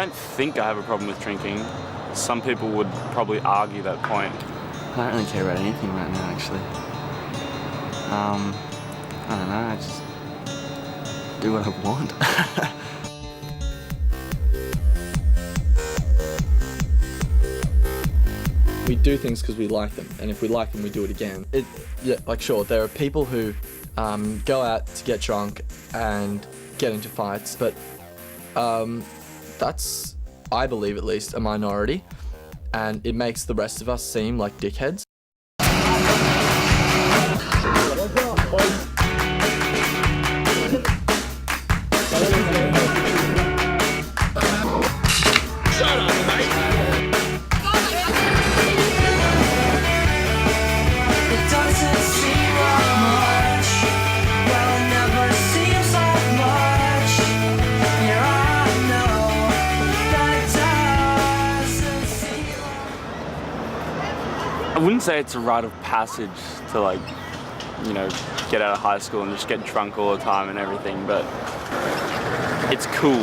don't think I have a problem with drinking. Some people would probably argue that point. I don't really care about anything right now, actually. I don't know, I just do what I want. We do things because we like them, and if we like them, we do it again. Sure, there are people who go out to get drunk and get into fights, but that's, I believe at least, a minority, and it makes the rest of us seem like dickheads. I wouldn't say it's a rite of passage to, like, you know, get out of high school and just get drunk all the time and everything, but it's cool,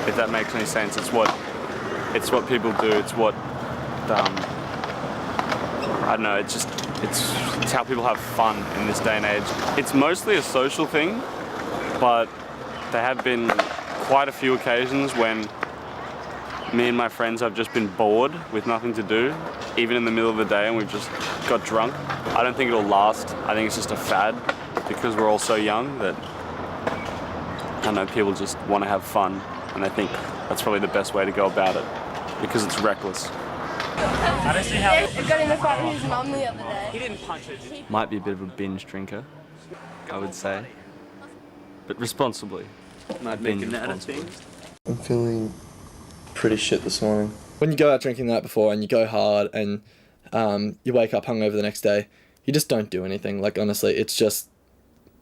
if that makes any sense. It's what people do. It's what, I don't know, it's how people have fun in this day and age. It's mostly a social thing, but there have been quite a few occasions when me and my friends have just been bored with nothing to do, even in the middle of the day, and we've just got drunk. I don't think it'll last. I think it's just a fad because we're all so young that, I don't know, people just want to have fun, and I think that's probably the best way to go about it because it's reckless. I don't see how I got in a fight with his mum the other day. He didn't punch it. Might be a bit of a binge drinker, I would say, but responsibly. Might Binge make a net of responsibly. things. I'm feeling pretty shit this morning. When you go out drinking the night before and you go hard and you wake up hungover the next day, you just don't do anything. Like, honestly, it's just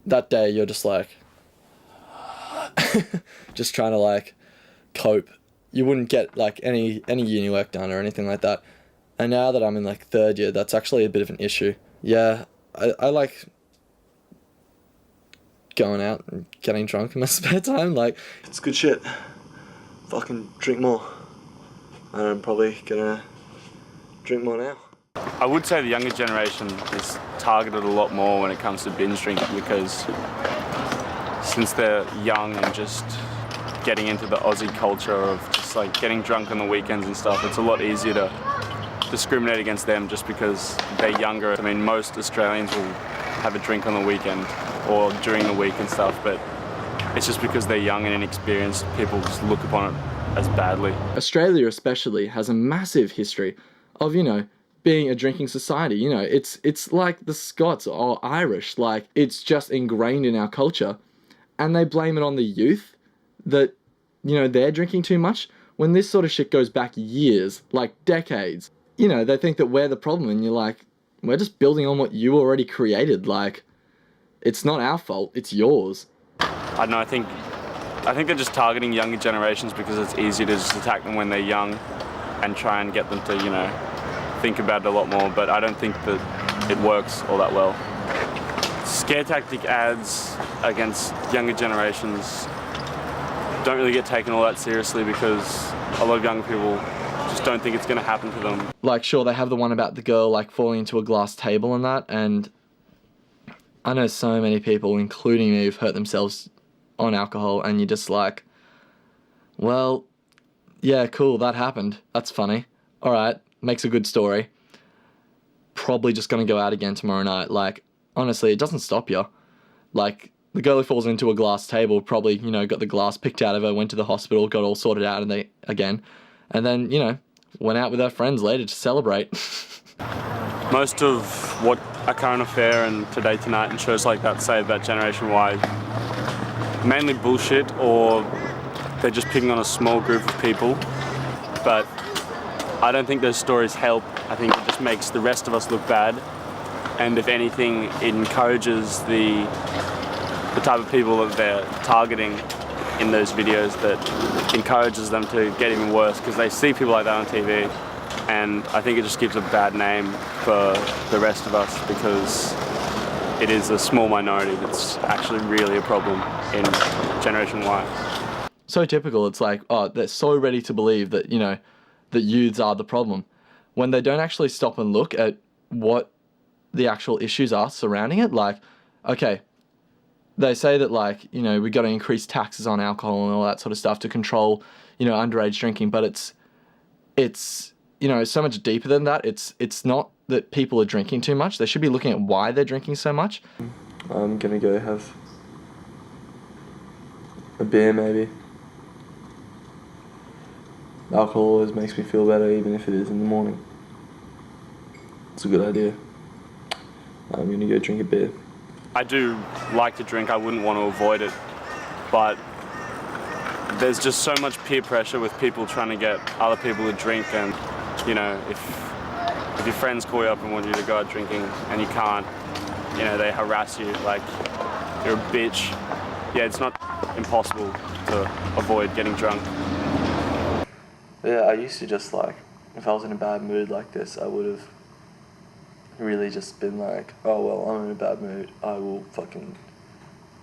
that day you're just like just trying to like cope. You wouldn't get like any uni work done or anything like that. And now that I'm in like third year, that's actually a bit of an issue. Yeah, I like going out and getting drunk in my spare time. Like, it's good shit. Fucking drink more. I'm probably gonna drink more now. I would say the younger generation is targeted a lot more when it comes to binge drinking because since they're young and just getting into the Aussie culture of just like getting drunk on the weekends and stuff, it's a lot easier to discriminate against them just because they're younger. I mean, most Australians will have a drink on the weekend or during the week and stuff, but it's just because they're young and inexperienced, people just look upon it as badly. Australia especially has a massive history of, you know, being a drinking society. You know, it's like the Scots or Irish, like it's just ingrained in our culture, and they blame it on the youth that, you know, they're drinking too much when this sort of shit goes back years, like decades. You know, they think that we're the problem, and you're like, we're just building on what you already created. Like, it's not our fault, it's yours. I don't know, I think they're just targeting younger generations because it's easier to just attack them when they're young and try and get them to, you know, think about it a lot more, but I don't think that it works all that well. Scare tactic ads against younger generations don't really get taken all that seriously because a lot of young people just don't think it's going to happen to them. Like, sure, they have the one about the girl, like, falling into a glass table and that, and I know so many people, including me, who've hurt themselves on alcohol, and you're just like, well, yeah, cool, that happened. That's funny. All right, makes a good story. Probably just gonna go out again tomorrow night. Like, honestly, it doesn't stop you. Like, the girl who falls into a glass table probably, you know, got the glass picked out of her, went to the hospital, got all sorted out and then, you know, went out with her friends later to celebrate. Most of what A Current Affair and Today Tonight and shows like that say about Generation Y, mainly bullshit, or they're just picking on a small group of people. But I don't think those stories help. I think it just makes the rest of us look bad. And if anything, it encourages the type of people that they're targeting in those videos, that encourages them to get even worse because they see people like that on TV. And I think it just gives a bad name for the rest of us because it is a small minority that's actually really a problem in Generation Y. so typical. It's like, oh, they're so ready to believe that, you know, that youths are the problem, when they don't actually stop and look at what the actual issues are surrounding it. Like, okay, they say that, like, you know, we got to increase taxes on alcohol and all that sort of stuff to control, you know, underage drinking, but it's you know, so much deeper than that. It's not that people are drinking too much. They should be looking at why they're drinking so much. I'm gonna go have a beer maybe. Alcohol always makes me feel better, even if it is in the morning. It's a good idea. I'm gonna go drink a beer. I do like to drink, I wouldn't want to avoid it, but there's just so much peer pressure with people trying to get other people to drink, and, you know, if your friends call you up and want you to go out drinking and you can't, you know, they harass you like you're a bitch. Yeah, it's not impossible to avoid getting drunk. Yeah, I used to just like, if I was in a bad mood like this, I would have really just been like, oh well, I'm in a bad mood, I will fucking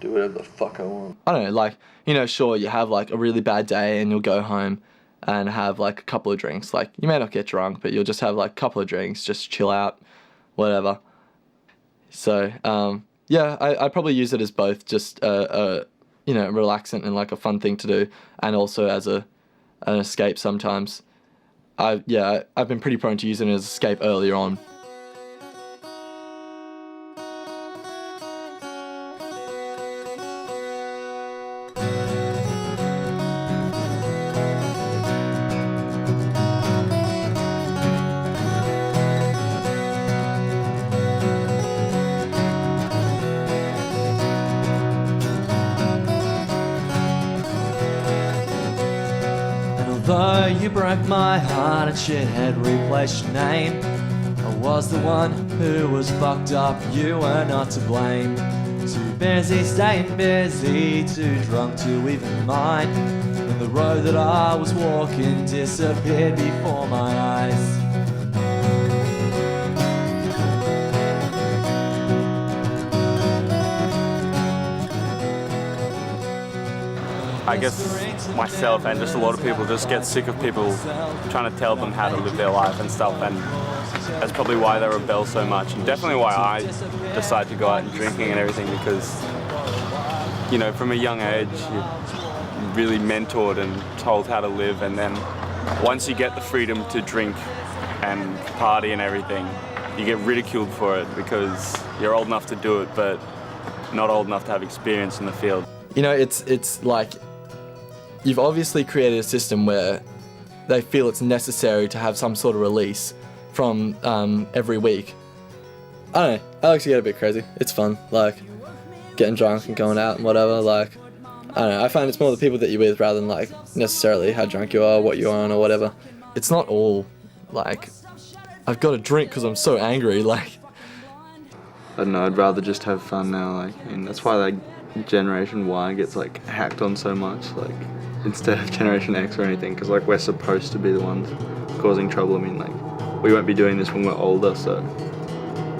do whatever the fuck I want. I don't know, like, you know, sure, you have like a really bad day and you'll go home and have like a couple of drinks. Like, you may not get drunk, but you'll just have like a couple of drinks, just chill out, whatever. So, yeah, I probably use it as both just you know, relaxant and like a fun thing to do, and also as an escape sometimes. I've been pretty prone to using it as an escape earlier on. Although you broke my heart and shit had replaced your name, I was the one who was fucked up, you were not to blame. Too busy staying busy, too drunk to even mind, and the road that I was walking disappeared before my eyes. I guess myself and just a lot of people just get sick of people trying to tell them how to live their life and stuff, and that's probably why they rebel so much, and definitely why I decide to go out and drinking and everything, because, you know, from a young age you're really mentored and told how to live, and then once you get the freedom to drink and party and everything, you get ridiculed for it because you're old enough to do it but not old enough to have experience in the field. You know, it's like, you've obviously created a system where they feel it's necessary to have some sort of release from every week. I don't know, I like to get a bit crazy. It's fun, like getting drunk and going out and whatever. Like, I don't know, I find it's more the people that you're with rather than like necessarily how drunk you are, what you're on or whatever. It's not all like, I've got to drink because I'm so angry. Like, I don't know, I'd rather just have fun now. Like, I mean, that's why like Generation Y gets like hacked on so much, like, instead of Generation X or anything, because like we're supposed to be the ones causing trouble. I mean, like, we won't be doing this when we're older, so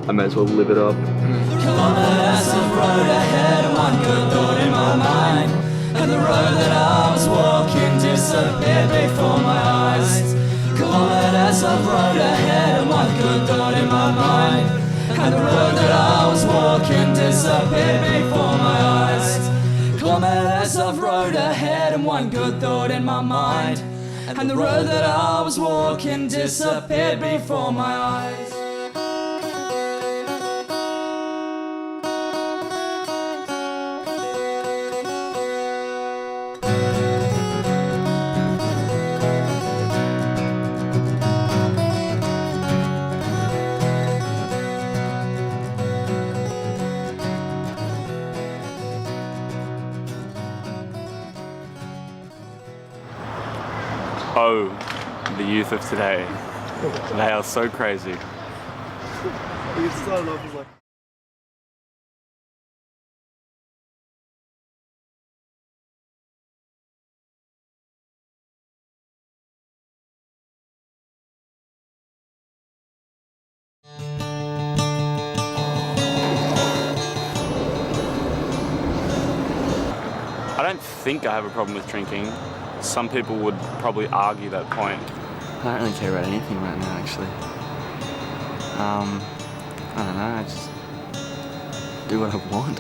I may as well live it up. Kilometers of road ahead and one good thought in my mind, and the road that I was walking disappeared before my eyes. Kilometers of road ahead and one good thought in my mind, and the road that I was walking disappeared before my eyes. Kilometers of road ahead and one good thought in my mind, and the road that I was walking disappeared before my eyes. Oh, the youth of today. They are so crazy. I don't think I have a problem with drinking. Some people would probably argue that point. I don't really care about anything right now, actually. I don't know, I just do what I want.